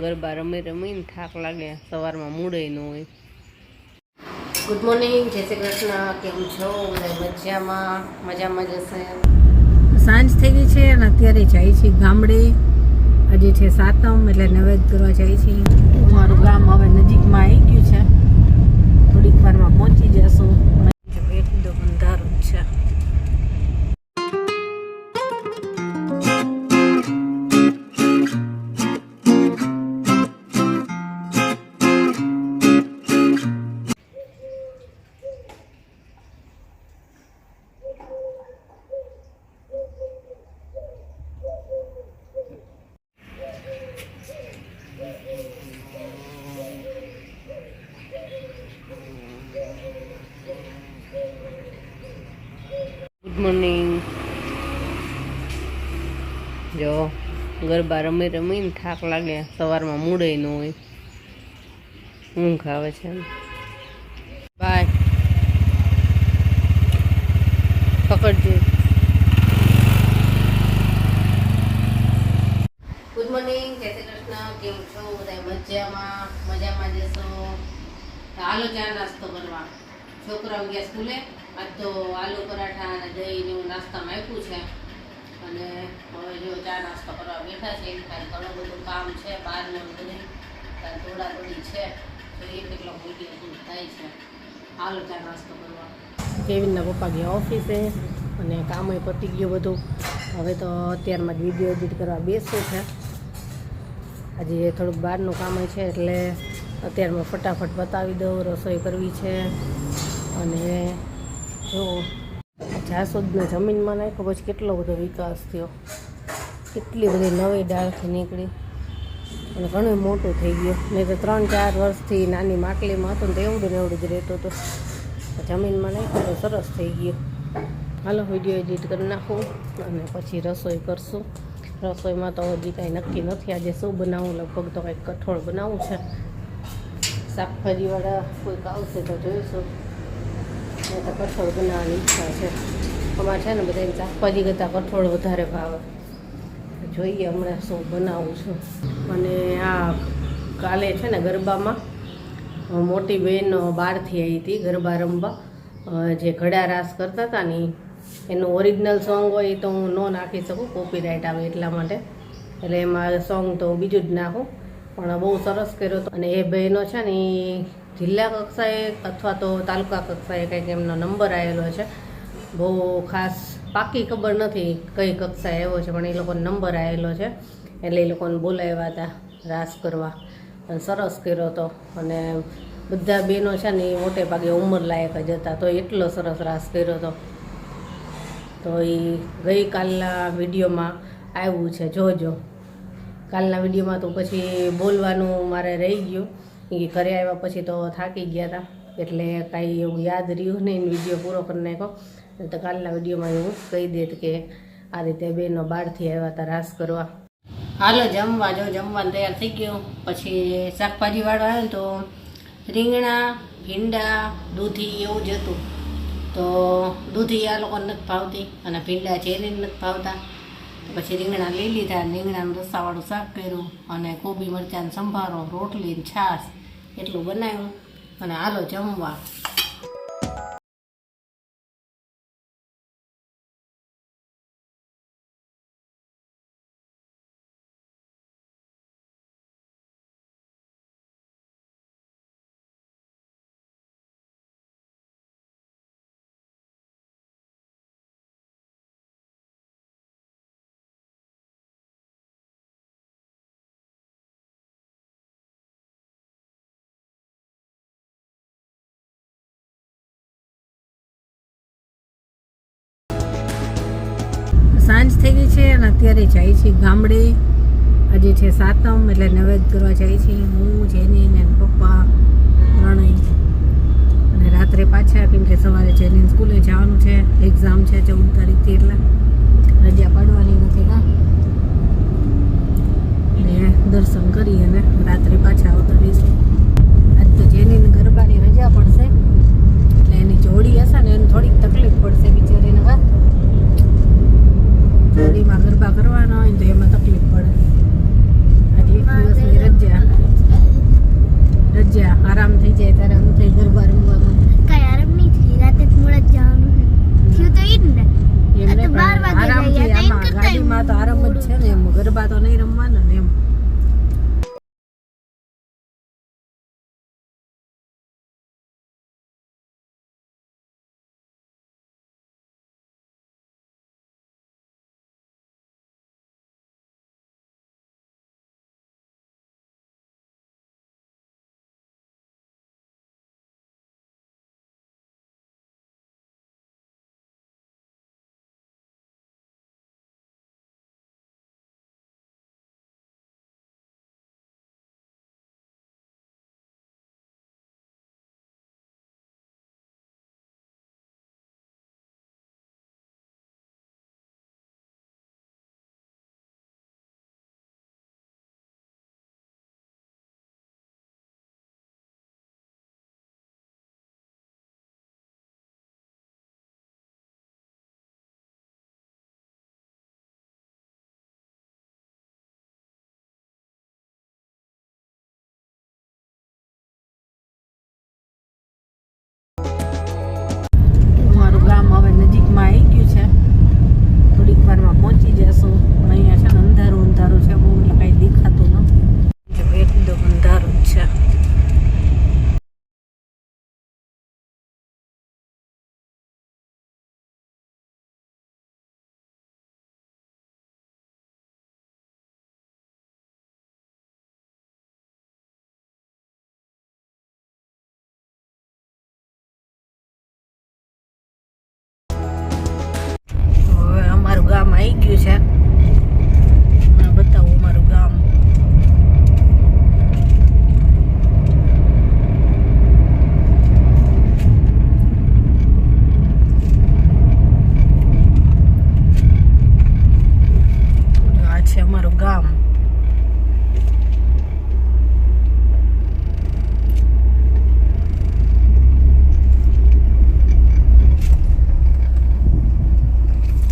ગરબા રમી રમીને થાક લાગે, સવારમાં મૂડે ન હોય. ગુડ મોર્નિંગ, જય શ્રી કૃષ્ણ. કેમ છો? બધા મજામાં જશે. સાંજ થઈ ગઈ છે અને અત્યારે જાય છે ગામડે. આજે છે સાતમ, એટલે નૈવેદ્ય કરવા જાય છે. અમારું ગામ હવે નજીકમાં આવી ગયું છે, થોડીક વારમાં પહોંચી જશું. એકદમ અંધારું છે. Good morning. જો ગરબા રમી રમીને થાક લાગે, સવારમાં મૂડે ન હોય, ઊંઘ આવે છે. બાય પકડજે. ગુડ મોર્નિંગ, જય શ્રી કૃષ્ણ. કેમ છો? બધા મજામાં જશો. હાલો ચા નાસ્તો કરવા. છોકરાઓ ગયા સ્કૂલે. આજ તો આલુ પરાઠા અને દહીં ને એવું નાસ્તામાં આપ્યું છે. અને હવે જો ચા નાસ્તો કરવા બેઠા છે. ઘણું બધું કામ છે બહારનું બધું, દોડાદોડી છે, જોઈએ કેટલો વિડીયો થાય છે. હાલો ચા નાસ્તો કરવા. કેવિનના પપ્પા ગયા ઓફિસે અને કામ પતી ગયું બધું. હવે તો અત્યારમાં જ વિડીયો એડિટ કરવા બેસવું છે. આજે થોડુંક બહારનું કામ છે એટલે અત્યારમાં ફટાફટ બતાવી દઉં. રસોઈ કરવી છે અને જો જાસૂદને જમીનમાં નાખ્યો પછી કેટલો બધો વિકાસ થયો, કેટલી બધી નવી ડાળથી નીકળી અને ઘણું મોટું થઈ ગયું. નહીં તો 3-4 વર્ષથી નાની માટલીમાં હતું ને તો એવડું ને એવડું જ રહેતું હતું. જમીનમાં નાખ્યું તો સરસ થઈ ગયું. હાલો વિડીયો એડિટ કરી નાખું અને પછી રસોઈ કરશું. રસોઈમાં તો હજી કાંઈ નક્કી નથી આજે શું બનાવું. લગભગ તો કંઈક કઠોળ બનાવવું છે. શાકભાજીવાળા કોઈક આવશે તો જોઈશું. મેં તો કઠોળ બનાવવાની ઈચ્છા છે. અમારે છે ને બધાને શાકભાજી કરતાં કઠોળ વધારે ભાવે. જોઈએ હમણાં શું બનાવું છું. અને આ કાલે છે ને ગરબામાં મોટી બહેન બહારથી આવી હતી ગરબા રમવા. જે ઘડા રાસ કરતા હતા ને એનું ઓરિજિનલ સોંગ હોય તો હું ન નાખી શકું, કોપીરાઇટ આવે એટલા માટે. એટલે એમાં સોંગ તો બીજું જ નાખું. પણ બહુ સરસ કર્યો હતો. અને એ બહેનો છે ને એ જિલ્લા કક્ષાએ અથવા તો તાલુકા કક્ષાએ કંઈક એમનો નંબર આવેલો છે. બહુ ખાસ પાકી ખબર નથી કઈ કક્ષાએ આવ્યો છે, પણ એ લોકોનો નંબર આવેલો છે. એટલે એ લોકોને બોલાવ્યા હતા રાસ કરવા અને સરસ કર્યો હતો. અને બધા બહેનો છે ને એ મોટે ભાગે ઉંમર લાયક જ હતા, તો એટલો સરસ રાસ કર્યો હતો. તો એ ગઈકાલના વિડીયોમાં આવ્યું છે, જોજો. કાલના વિડીયોમાં તો પછી બોલવાનું મારે રહી ગયું. એ ઘરે આવ્યા પછી તો થાકી ગયા હતા એટલે કાંઈ એવું યાદ રહ્યું નહીં. વિડીયો પૂરો કરી નાખ્યો. તો કાલના વિડીયોમાં હું કહી દેત કે આ રીતે બહેનો બહારથી આવ્યા હતા રાસ કરવા. હાલો જમવા. જો જમવાનું તૈયાર થઈ ગયું. પછી શાકભાજીવાળો આવ્યો તો રીંગણા, ભીંડા, દૂધી એવું જ હતું. તો દૂધી આ લોકોને નથી ભાવતી અને ભીંડા જેને નથી ભાવતા. પછી રીંગણા લઈ લીધા. રીંગણાનું રસાવાળું શાક કર્યું અને કોબી મરચાંનો સંભારો, રોટલી ને છાશ એટલું બનાવ્યું. અને હાલો જમવા. સાંજ થઈ ગઈ છે અને અત્યારે જાય છે ગામડે. આજે છે સાતમ એટલે નૈવેદ્ય કરવા જાય છે. હું, જેની ને પપ્પા ત્રણેય. અને રાત્રે પાછા, કેમ કે સવારે જેની સ્કૂલે જવાનું છે. એક્ઝામ છે 14 તારીખથી, એટલે રજા પાડવાની નથી ના. ને દર્શન કરી અને રાત્રે પાછા આવતા રહીશું. આજ તો જેની ગરબાની રજા પડશે એટલે એની જોડી હશે ને એને થોડીક તકલીફ પડશે બિચારીને. વાત જોડીમાં ગરબા કરવાના હોય તો એમાં તકલીફ પડે. આજે એક દિવસની રજા. ગરબા તો નહીં રમવાના ને એમ. મારું ગામ હવે નજીકમાં આવી ગયું છે. થોડીક વારમાં પહોંચી જશું. પણ અહીંયા છે ને અંધારું અંધારું છે, બહુ એટલે કાંઈ દેખાતું નથી. જો એકદમ અંધારું જ છે. હવે અમારું ગામ આવી ગયું છે. હમણાં બતાવું અમારું ગામ. આ છે અમારું ગામ.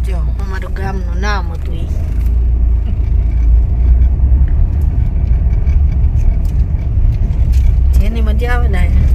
જો અમારું ગામનું નામ હતું એ. જેની મજા આવે ને અહીંયા.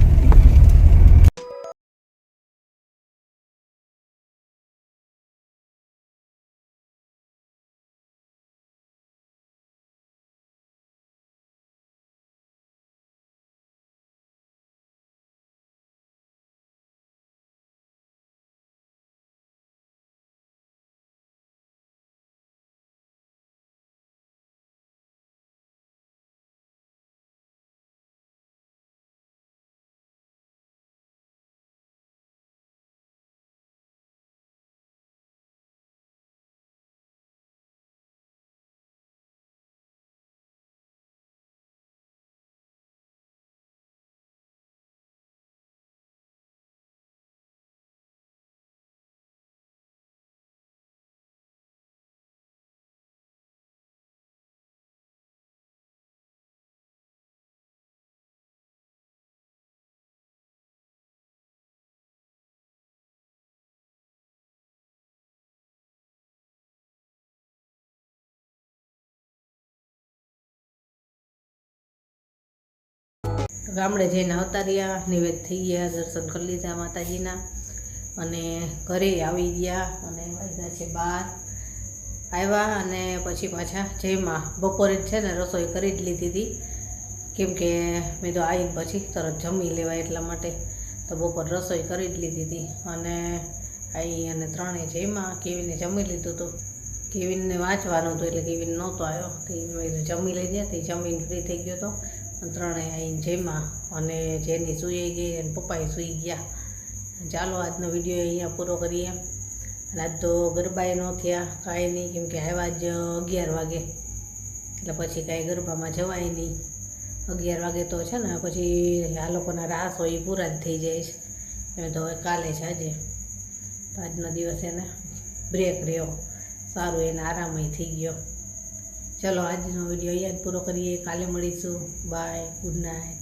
ગામડે જઈને આવતા રહ્યા, નિવેદ થઈ ગયા, દર્શન કરી લીધા માતાજીના અને ઘરે આવી ગયા અને વાગ્યા છે 12 આવ્યા અને પછી પાછા જમ્યા. બપોરે જ છે ને રસોઈ કરી જ લીધી હતી, કેમ કે મેં તો આવી પછી તરત જમી લેવાય એટલા માટે. તો બપોર રસોઈ કરી જ લીધી હતી અને આવી અને ત્રણેય જમ્યા. કેવીને જમી લીધું હતું. કેવીનને વાંચવાનું હતું એટલે કેવીન નહોતો આવ્યો. તે મેં જમી લઈ ગયા. તે જમીને ફ્રી થઈ ગયો હતો. ત્રણેય આવીને જમ્યા અને જેની સૂઈ ગઈ અને પપ્પાએ સૂઈ ગયા. ચાલો આજનો વિડીયો અહીંયા પૂરો કરીએ. અને આજ તો ગરબાએ ન થયા, કાંઈ નહીં, કેમ કે આવ્યા જ 11 વાગે એટલે પછી કાંઈ ગરબામાં જવાય નહીં. 11 વાગે તો છે ને પછી આ લોકોના રાસ હોય એ પૂરા જ થઈ જાય છે. એ તો હવે કાલે છે આજે. તો આજનો દિવસ એને બ્રેક રહ્યો, સારું એને આરામય થઈ ગયો. ચલો આજનો વિડીયો અહીંયા જ પૂરો કરીએ. કાલે મળીશું. Bye, good night.